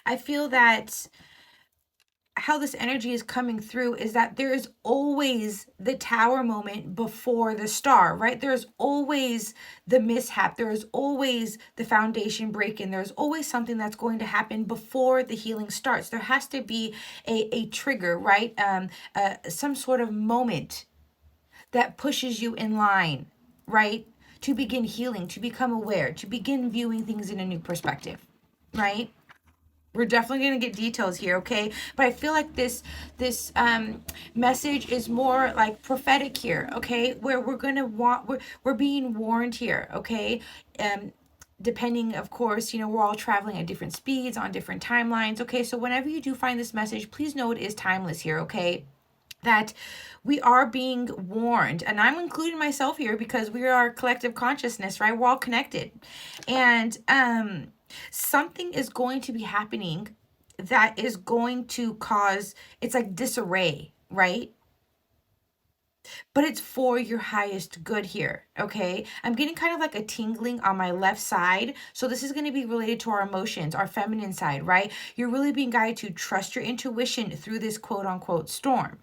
I feel that how this energy is coming through is that there is always the tower moment before the star, right? There's always the mishap. There's always the foundation break-in. There's always something that's going to happen before the healing starts. There has to be a trigger, right? Some sort of moment that pushes you in line, right? To begin healing, to become aware, to begin viewing things in a new perspective, right? We're definitely going to get details here, okay? But I feel like this message is more like prophetic here, okay? Where we're going to want we're being warned here, okay? Um depending, of course, we're all traveling at different speeds on different timelines, okay? So whenever you do find this message, please know it is timeless here, okay? That we are being warned, and I'm including myself here because we are collective consciousness, right? We're all connected. And something is going to be happening that is going to cause, it's like disarray, right? But it's for your highest good here, okay? I'm getting kind of like a tingling on my left side. So this is going to be related to our emotions, our feminine side, right? You're really being guided to trust your intuition through this quote unquote storm.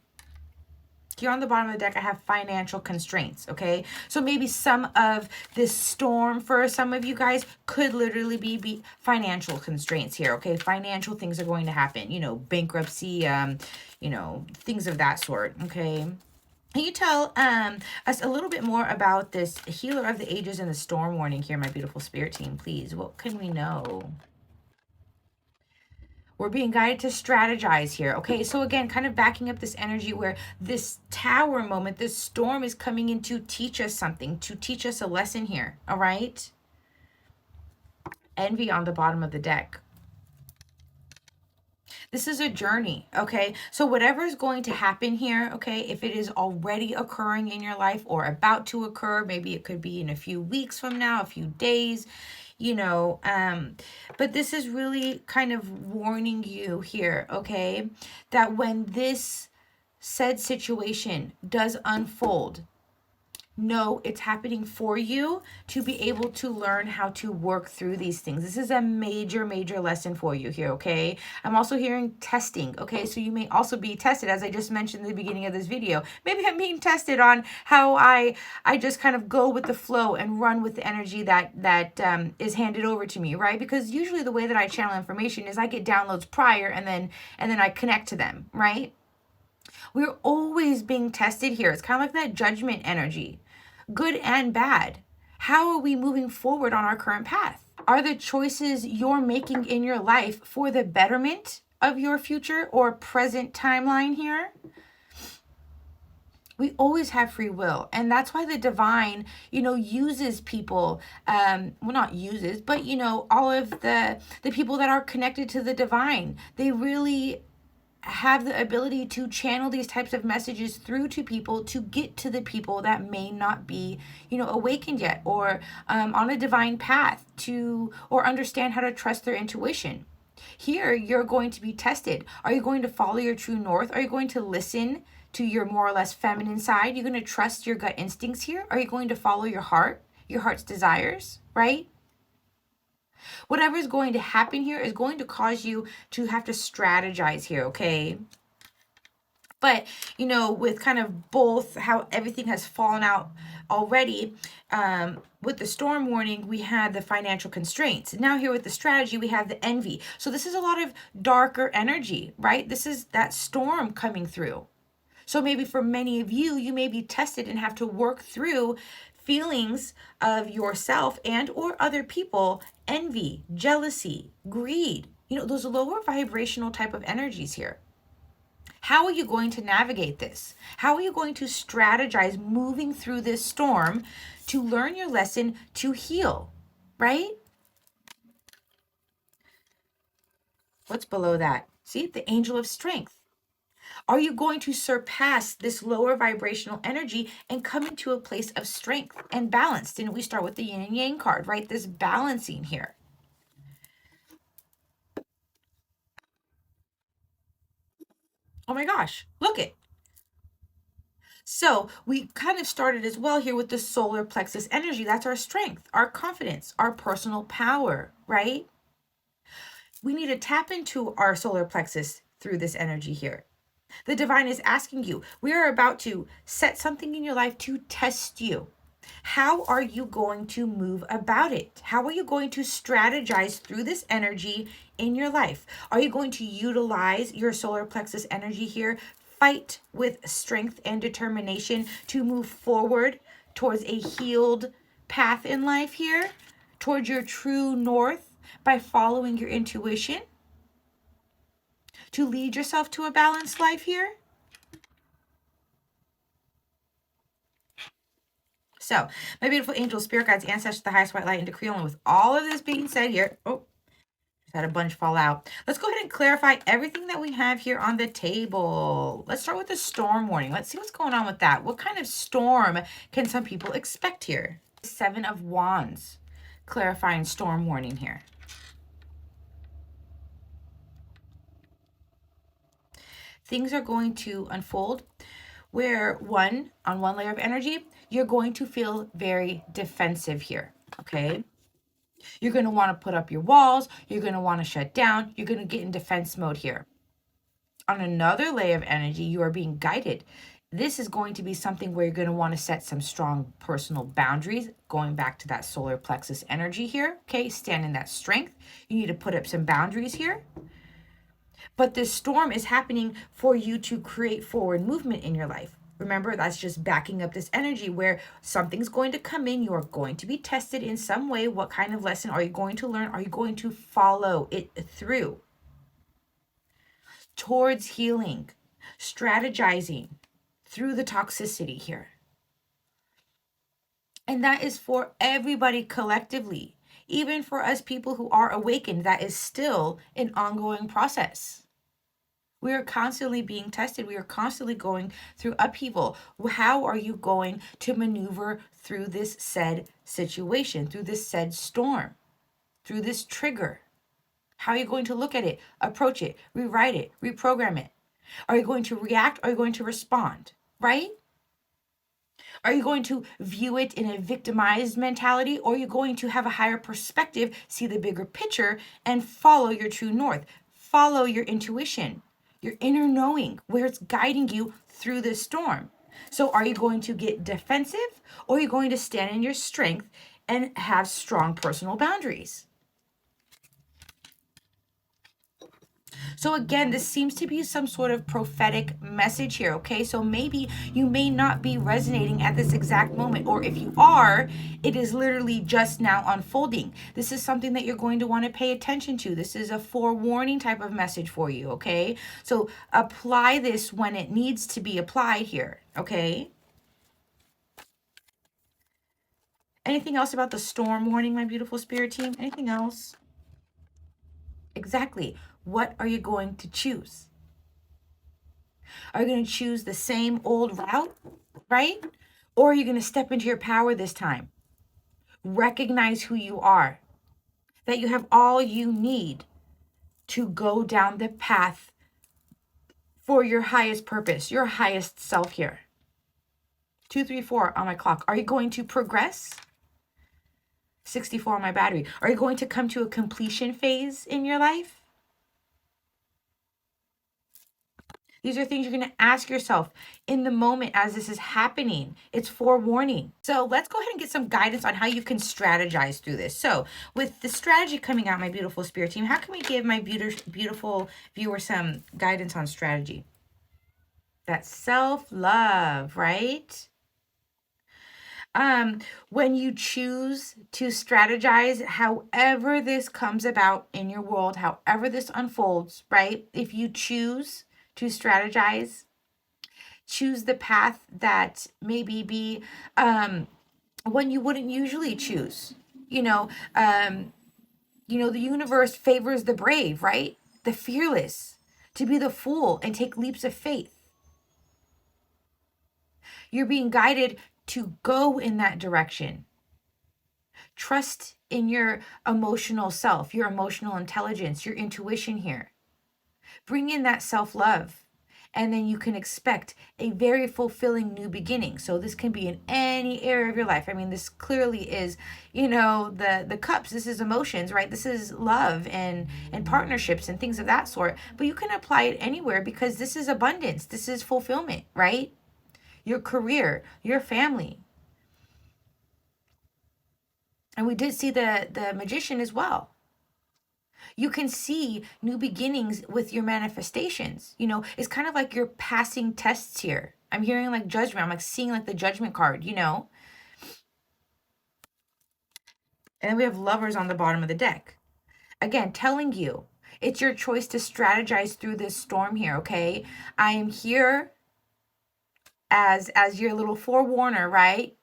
Here on the bottom of the deck, I have financial constraints, okay? So maybe some of this storm for some of you guys could literally be financial constraints here, okay? Financial things are going to happen, bankruptcy, things of that sort, okay? Can you tell us a little bit more about this healer of the ages and the storm warning here, my beautiful spirit team, please? What can we know? We're being guided to strategize here. Okay, so again, kind of backing up this energy where this tower moment, this storm is coming in to teach us something, to teach us a lesson here. All right. Envy on the bottom of the deck. This is a journey, okay? So whatever is going to happen here, okay, if it is already occurring in your life or about to occur, maybe it could be in a few weeks from now, a few days, but this is really kind of warning you here, okay, that when this said situation does unfold, no, it's happening for you to be able to learn how to work through these things. This is a major, major lesson for you here, okay? I'm also hearing testing, okay? So you may also be tested, as I just mentioned in the beginning of this video. Maybe I'm being tested on how I just kind of go with the flow and run with the energy that is handed over to me, right? Because usually the way that I channel information is I get downloads prior and then I connect to them, right? We're always being tested here. It's kind of like that judgment energy, good and bad. How are we moving forward on our current path? Are the choices you're making in your life for the betterment of your future or present timeline here? We always have free will, and that's why the divine uses people, well, not uses, but all of the people that are connected to the divine, they really have the ability to channel these types of messages through to people to get to the people that may not be awakened yet, or on a divine path, to or understand how to trust their intuition. Here you're going to be tested. Are you going to follow your true north? Are you going to listen to your more or less feminine side? You're going to trust your gut instincts here? Are you going to follow your heart, your heart's desires, right? Whatever is going to happen here is going to cause you to have to strategize here, okay? But, with kind of both how everything has fallen out already, with the storm warning, we had the financial constraints. Now here with the strategy, we have the envy. So this is a lot of darker energy, right? This is that storm coming through. So maybe for many of you, you may be tested and have to work through feelings of yourself and or other people, envy, jealousy, greed, those lower vibrational type of energies here. How are you going to navigate this? How are you going to strategize moving through this storm to learn your lesson, to heal, right? What's below that? See, the angel of strength. Are you going to surpass this lower vibrational energy and come into a place of strength and balance? Didn't we start with the yin and yang card, right? This balancing here. Oh my gosh, look it. So we kind of started as well here with the solar plexus energy. That's our strength, our confidence, our personal power, right? We need to tap into our solar plexus through this energy here. The divine is asking you, we are about to set something in your life to test you. How are you going to move about it? How are you going to strategize through this energy in your life? Are you going to utilize your solar plexus energy here, fight with strength and determination to move forward towards a healed path in life here, towards your true north by following your intuition to lead yourself to a balanced life here? So, my beautiful angels, spirit guides, ancestors, the highest white light, and decree only with all of this being said here. Oh, just had a bunch fall out. Let's go ahead and clarify everything that we have here on the table. Let's start with the storm warning. Let's see what's going on with that. What kind of storm can some people expect here? Seven of Wands, clarifying storm warning here. Things are going to unfold where on one layer of energy, you're going to feel very defensive here, okay? You're going to want to put up your walls. You're going to want to shut down. You're going to get in defense mode here. On another layer of energy, you are being guided. This is going to be something where you're going to want to set some strong personal boundaries, going back to that solar plexus energy here, okay? Stand in that strength. You need to put up some boundaries here. But this storm is happening for you to create forward movement in your life. Remember, that's just backing up this energy where something's going to come in. You are going to be tested in some way. What kind of lesson are you going to learn? Are you going to follow it through towards healing, strategizing through the toxicity here? And that is for everybody collectively. Even for us people who are awakened, that is still an ongoing process. We are constantly being tested. We are constantly going through upheaval. How are you going to maneuver through this said situation, through this said storm, through this trigger? How are you going to look at it, approach it, rewrite it, reprogram it? Are you going to react? Are you going to respond? Right? Are you going to view it in a victimized mentality, or are you going to have a higher perspective, see the bigger picture, and follow your true north? Follow your intuition, your inner knowing, where it's guiding you through this storm. So are you going to get defensive, or are you going to stand in your strength and have strong personal boundaries? So again, this seems to be some sort of prophetic message here, okay? So maybe you may not be resonating at this exact moment, or if you are, it is literally just now unfolding. This is something that you're going to want to pay attention to. This is a forewarning type of message for you, okay? So apply this when it needs to be applied here, okay? Anything else about the storm warning, my beautiful spirit team? Anything else? Exactly. What are you going to choose? Are you going to choose the same old route, right? Or are you going to step into your power this time? Recognize who you are, that you have all you need to go down the path for your highest purpose, your highest self here. 234 on my clock. Are you going to progress? 64 on my battery. Are you going to come to a completion phase in your life? These are things you're going to ask yourself in the moment as this is happening. It's forewarning. So let's go ahead and get some guidance on how you can strategize through this. So with the strategy coming out, my beautiful spirit team, how can we give my beautiful viewer some guidance on strategy? That's self-love, right? When you choose to strategize, however this comes about in your world, however this unfolds, right? If you choose to strategize, choose the path that maybe be one you wouldn't usually choose. The universe favors the brave, right? The fearless, to be the fool and take leaps of faith. You're being guided to go in that direction. Trust in your emotional self, your emotional intelligence, your intuition here. Bring in that self-love And then you can expect a very fulfilling new beginning. So this can be in any area of your life. I mean, this clearly is, the cups. This is emotions, right? This is love and partnerships and things of that sort. But you can apply it anywhere because this is abundance. This is fulfillment, right? Your career, your family. And we did see the magician as well. You can see new beginnings with your manifestations. It's kind of like you're passing tests here. I'm hearing like judgment. I'm like seeing like the judgment card. And then we have lovers on the bottom of the deck. Again, telling you it's your choice to strategize through this storm here, okay? I am here as your little forewarner, right?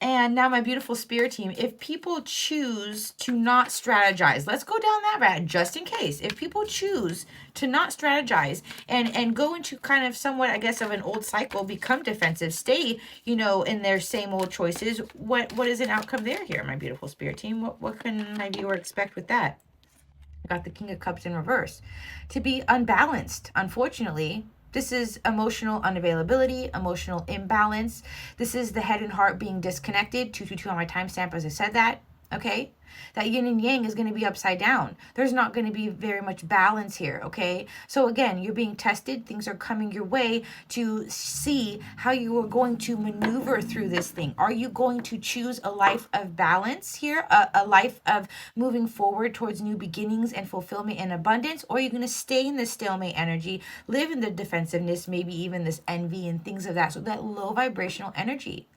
And now, my beautiful spirit team, if people choose to not strategize, let's go down that route just in case. If people choose to not strategize and go into kind of somewhat, I guess, of an old cycle, become defensive, stay, in their same old choices, what is an outcome there here, my beautiful spirit team? What can my viewer expect with that? I got the King of Cups in reverse. To be unbalanced, unfortunately. This is emotional unavailability, emotional imbalance. This is the head and heart being disconnected. 222 on my timestamp as I said that. Okay? That yin and yang is going to be upside down. There's not going to be very much balance here, okay? So again, you're being tested. Things are coming your way to see how you are going to maneuver through this thing. Are you going to choose a life of balance here, a life of moving forward towards new beginnings and fulfillment and abundance? Or are you going to stay in this stalemate energy, live in the defensiveness, maybe even this envy and things of that, so that low vibrational energy?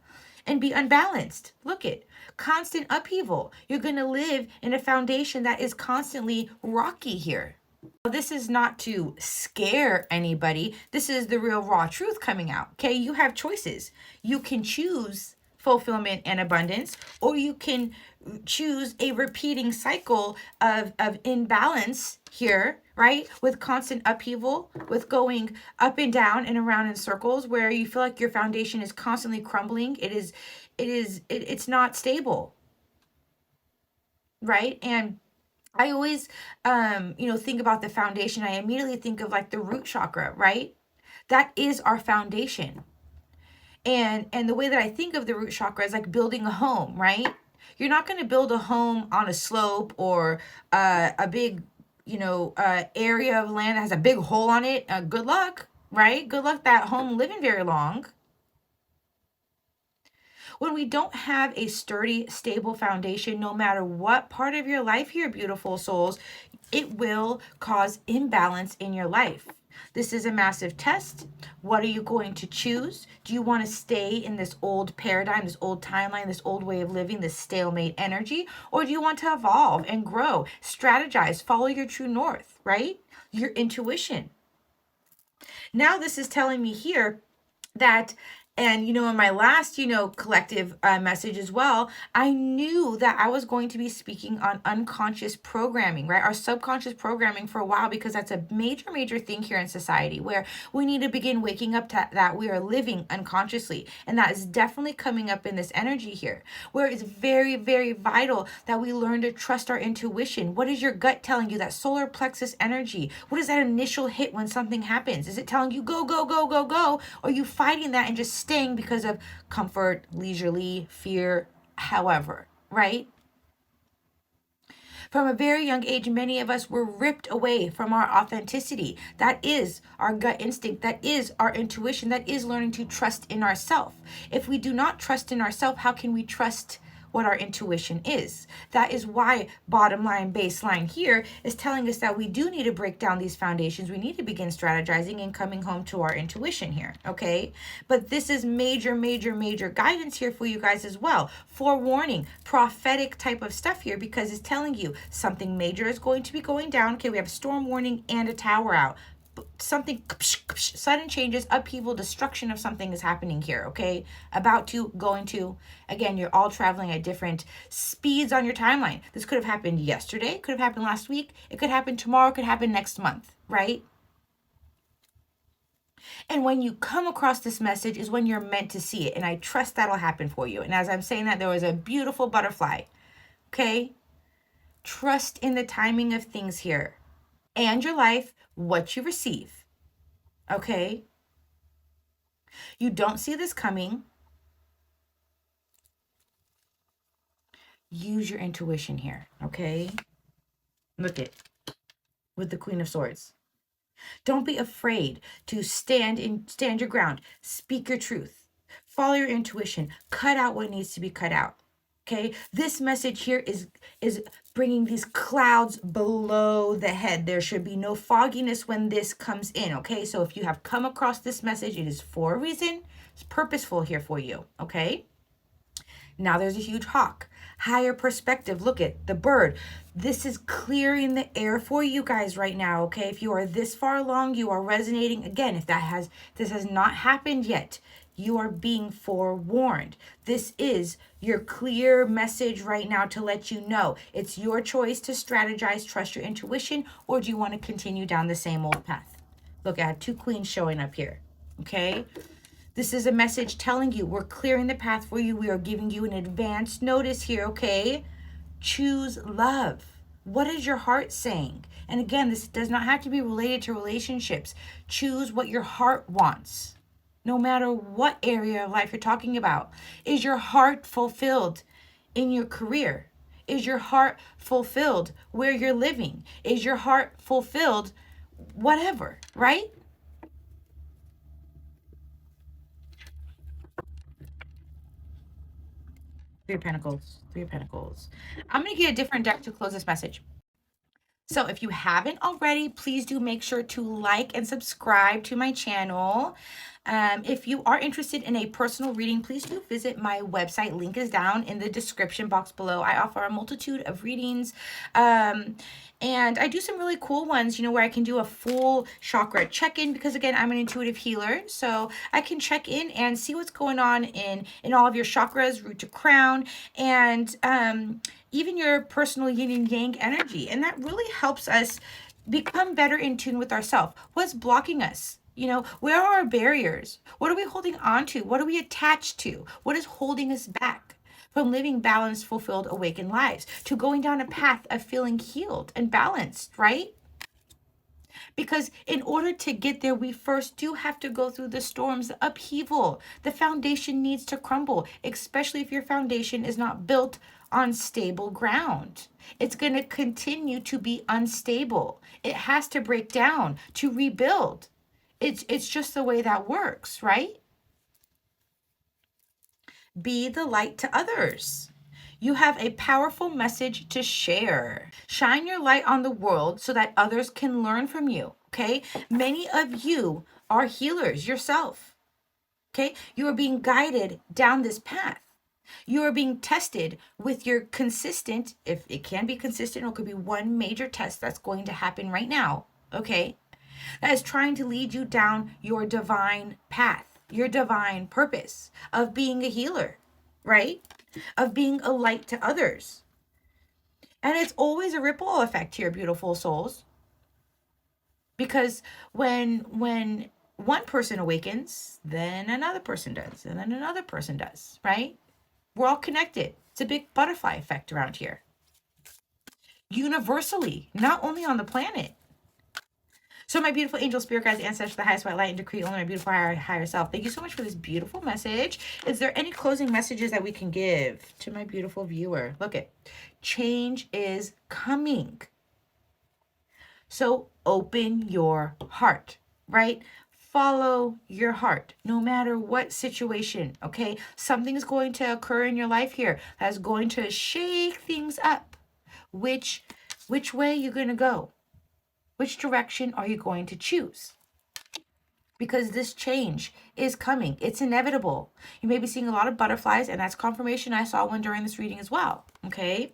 And be unbalanced. Look it. Constant upheaval. You're going to live in a foundation that is constantly rocky here. This is not to scare anybody. This is the real raw truth coming out. Okay, you have choices. You can choose fulfillment and abundance, or you can choose a repeating cycle of imbalance here, right? With constant upheaval, with going up and down and around in circles where you feel like your foundation is constantly crumbling. It's not stable, right? And I always, think about the foundation. I immediately think of like the root chakra, right? That is our foundation. And the way that I think of the root chakra is like building a home, right? You're not going to build a home on a slope or a big, area of land that has a big hole on it. Good luck, right? Good luck that home living very long. When we don't have a sturdy, stable foundation, no matter what part of your life here, beautiful souls, it will cause imbalance in your life. This is a massive test. What are you going to choose? Do you want to stay in this old paradigm, this old timeline, this old way of living, this stalemate energy? Or do you want to evolve and grow, strategize, follow your true north, right? Your intuition. Now, this is telling me here that, and in my last collective message as well, I knew that I was going to be speaking on unconscious programming, right? Our subconscious programming for a while, because that's a major thing here in society, where we need to begin waking up to that we are living unconsciously. And that is definitely coming up in this energy here, where it's very vital that we learn to trust our intuition. What is your gut telling you? That solar plexus energy. What is that initial hit when something happens? Is it telling you go? Or are you fighting that and just staying because of comfort, leisurely, fear, however, right? From a very young age, many of us were ripped away from our authenticity. That is our gut instinct. That is our intuition. That is learning to trust in ourselves. If we do not trust in ourselves, how can we trust what our intuition is? That is why bottom line, baseline here is telling us that we do need to break down these foundations. We need to begin strategizing and coming home to our intuition here, okay? But this is major guidance here for you guys as well. Forewarning, prophetic type of stuff here, because it's telling you something major is going to be going down. Okay, we have storm warning and a tower out. Something, sudden changes, upheaval, destruction of something is happening here, okay? About to, going to. Again, you're all traveling at different speeds on your timeline. This could have happened yesterday, could have happened last week, it could happen tomorrow, it could happen next month, right? And when you come across this message is when you're meant to see it. And I trust that'll happen for you. And as I'm saying that, there was a beautiful butterfly okay? Trust in the timing of things here and your life, what you receive, okay? You don't see this coming. Use your intuition here, okay? Look it with the Queen of Swords. Don't be afraid to stand your ground. Speak your truth. Follow your intuition. Cut out what needs to be cut out. Okay? This message here is bringing these clouds below the head. There should be no fogginess when this comes in, okay? So if you have come across this message, it is for a reason. It's purposeful here for you, okay? Now there's a huge hawk. Higher perspective. Look at the bird. This is clearing the air for you guys right now, okay? If you are this far along, you are resonating. Again, if this has not happened yet, you are being forewarned. This is your clear message right now to let you know. It's your choice to strategize, trust your intuition, or do you want to continue down the same old path? Look, I had two queens showing up here, okay? This is a message telling you we're clearing the path for you. We are giving you an advance notice here, okay? Choose love. What is your heart saying? And again, this does not have to be related to relationships. Choose what your heart wants, no matter what area of life you're talking about. Is your heart fulfilled in your career? Is your heart fulfilled where you're living? Is your heart fulfilled whatever, right? Three of Pentacles, Three of Pentacles. I'm going to get a different deck to close this message. So if you haven't already, please do make sure to like and subscribe to my channel. If you are interested in a personal reading, please do visit my website. Link is down in the description box below. I offer a multitude of readings. And I do some really cool ones, where I can do a full chakra check-in because, again, I'm an intuitive healer. So I can check in and see what's going on in all of your chakras, root to crown, and even your personal yin and yang energy. And that really helps us become better in tune with ourselves. What's blocking us? Where are our barriers? What are we holding on to? What are we attached to? What is holding us back from living balanced, fulfilled, awakened lives, to going down a path of feeling healed and balanced, right? Because in order to get there, we first do have to go through the storms, the upheaval. The foundation needs to crumble, especially if your foundation is not built on stable ground. It's going to continue to be unstable. It has to break down to rebuild. It's just the way that works, right? Be the light to others. You have a powerful message to share. Shine your light on the world so that others can learn from you, okay? Many of you are healers yourself, okay? You are being guided down this path. You are being tested with your consistent, if it can be consistent, or it could be one major test that's going to happen right now, okay? That is trying to lead you down your divine path, your divine purpose of being a healer, right? Of being a light to others. And it's always a ripple effect here, beautiful souls. Because when one person awakens, then another person does, and then another person does, right? We're all connected. It's a big butterfly effect around here. Universally, not only on the planet. So my beautiful angel, spirit guides, ancestors, the highest white light, and decree only my beautiful higher self. Thank you so much for this beautiful message. Is there any closing messages that we can give to my beautiful viewer? Look it. Change is coming. So open your heart, right? Follow your heart, no matter what situation, okay? Something's going to occur in your life here that's going to shake things up. Which way you're going to go? Which direction are you going to choose? Because this change is coming. It's inevitable. You may be seeing a lot of butterflies, and that's confirmation. I saw one during this reading as well, okay?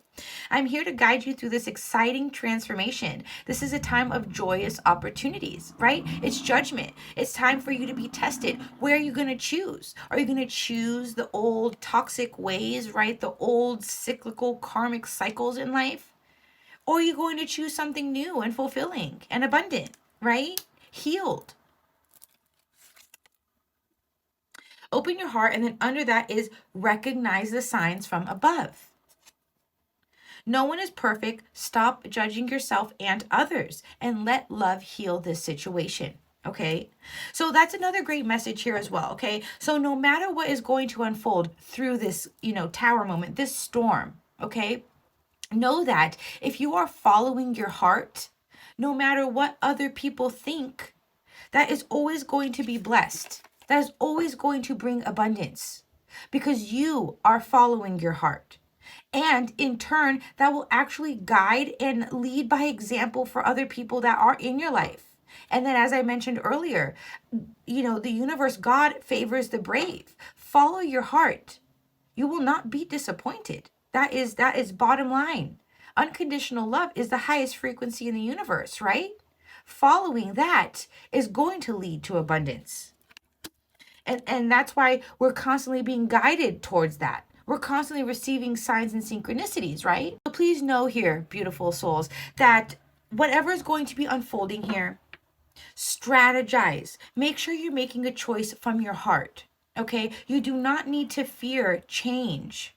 I'm here to guide you through this exciting transformation. This is a time of joyous opportunities, right? It's judgment. It's time for you to be tested. Where are you going to choose? Are you going to choose the old toxic ways, right? The old cyclical karmic cycles in life? Or are you going to choose something new and fulfilling and abundant, right? Healed. Open your heart, and then under that is recognize the signs from above. No one is perfect. Stop judging yourself and others and let love heal this situation. Okay. So that's another great message here as well. Okay. So no matter what is going to unfold through this, tower moment, this storm, okay, know that if you are following your heart, no matter what other people think, that is always going to be blessed. That is always going to bring abundance because you are following your heart. And in turn, that will actually guide and lead by example for other people that are in your life. And then, as I mentioned earlier, the universe, God favors the brave. Follow your heart. You will not be disappointed. That is bottom line. Unconditional love is the highest frequency in the universe, right? Following that is going to lead to abundance. And that's why we're constantly being guided towards that. We're constantly receiving signs and synchronicities, right? So please know here, beautiful souls, that whatever is going to be unfolding here, strategize. Make sure you're making a choice from your heart, okay? You do not need to fear change.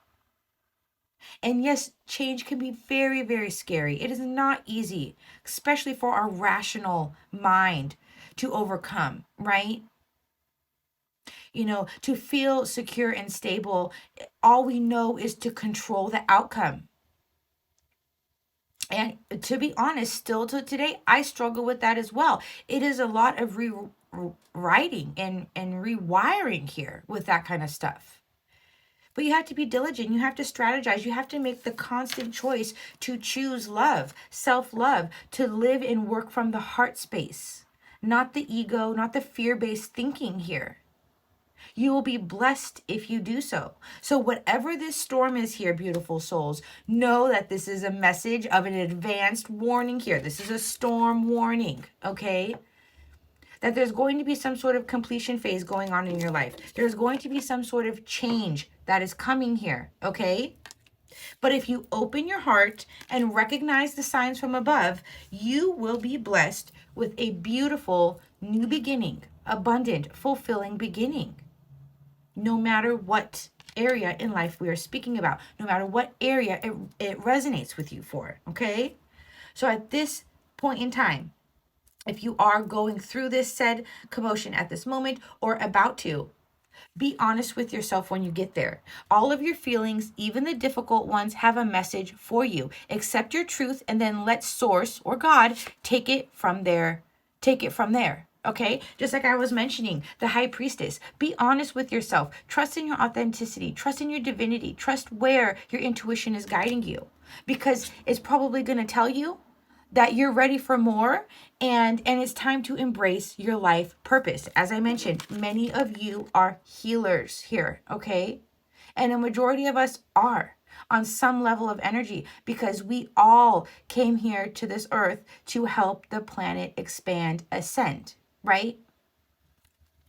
And yes, change can be very, very scary. It is not easy, especially for our rational mind to overcome, right? To feel secure and stable, all we know is to control the outcome. And to be honest, still to today, I struggle with that as well. It is a lot of rewriting and rewiring here with that kind of stuff. But you have to be diligent. You have to strategize. You have to make the constant choice to choose love, self-love, to live and work from the heart space, not the ego, not the fear-based thinking here. You will be blessed if you do so. So whatever this storm is here, beautiful souls, know that this is a message of an advanced warning here. This is a storm warning, okay? That there's going to be some sort of completion phase going on in your life. There's going to be some sort of change that is coming here, okay? But if you open your heart and recognize the signs from above, you will be blessed with a beautiful new beginning, abundant, fulfilling beginning. No matter what area in life we are speaking about, no matter what area it resonates with you for, okay? So at this point in time, if you are going through this said commotion at this moment or about to, be honest with yourself when you get there. All of your feelings, even the difficult ones, have a message for you. Accept your truth and then let Source or God take it from there. Take it from there. Okay? Just like I was mentioning, the High Priestess. Be honest with yourself. Trust in your authenticity. Trust in your divinity. Trust where your intuition is guiding you. Because it's probably going to tell you that you're ready for more and it's time to embrace your life purpose. As I mentioned, many of you are healers here, okay? And a majority of us are on some level of energy because we all came here to this earth to help the planet expand, ascend, right?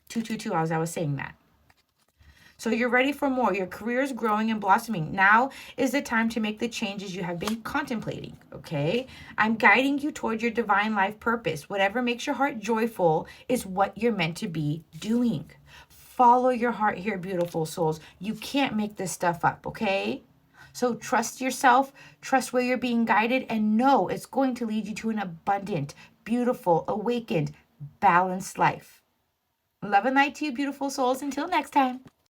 222 as I was saying that. So you're ready for more. Your career is growing and blossoming. Now is the time to make the changes you have been contemplating, okay? I'm guiding you toward your divine life purpose. Whatever makes your heart joyful is what you're meant to be doing. Follow your heart here, beautiful souls. You can't make this stuff up, okay? So trust yourself, trust where you're being guided, and know it's going to lead you to an abundant, beautiful, awakened, balanced life. Love and light to you, beautiful souls. Until next time.